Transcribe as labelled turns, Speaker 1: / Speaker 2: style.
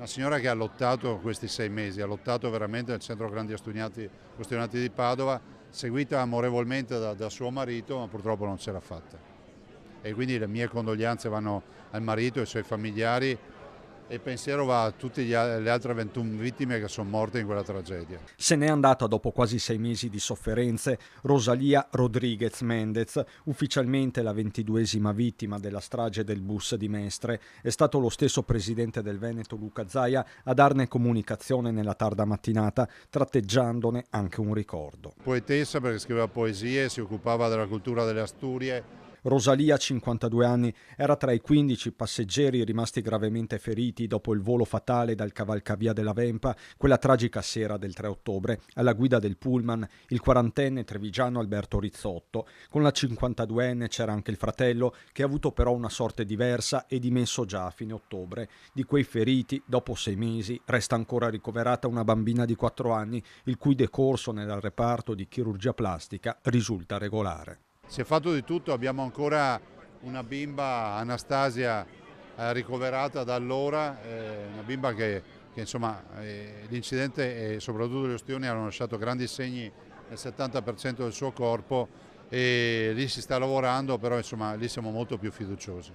Speaker 1: Una signora che ha lottato questi 6 mesi, ha lottato veramente nel centro grandi Ostionati di Padova, seguita amorevolmente da suo marito, ma purtroppo non ce l'ha fatta. E quindi le mie condoglianze vanno al marito e ai suoi familiari e il pensiero va a tutte le altre 21 vittime che sono morte in quella tragedia.
Speaker 2: Se n'è andata dopo quasi 6 mesi di sofferenze Rosalía Rodríguez Méndez, ufficialmente la 22esima vittima della strage del bus di Mestre. È stato lo stesso presidente del Veneto Luca Zaia a darne comunicazione nella tarda mattinata, tratteggiandone anche un ricordo.
Speaker 1: Poetessa perché scriveva poesie, si occupava della cultura delle Asturie.
Speaker 2: Rosalía, 52 anni, era tra i 15 passeggeri rimasti gravemente feriti dopo il volo fatale dal cavalcavia della Vempa quella tragica sera del 3 ottobre. Alla guida del pullman il 40enne trevigiano Alberto Rizzotto. Con la 52enne c'era anche il fratello, che ha avuto però una sorte diversa e dimesso già a fine ottobre. Di quei feriti, dopo 6 mesi, resta ancora ricoverata una bambina di 4 anni, il cui decorso nel reparto di chirurgia plastica risulta regolare.
Speaker 1: Si è fatto di tutto, abbiamo ancora una bimba, Anastasia, ricoverata da allora, una bimba che insomma l'incidente e soprattutto le ustioni hanno lasciato grandi segni nel 70% del suo corpo e lì si sta lavorando, però insomma lì siamo molto più fiduciosi.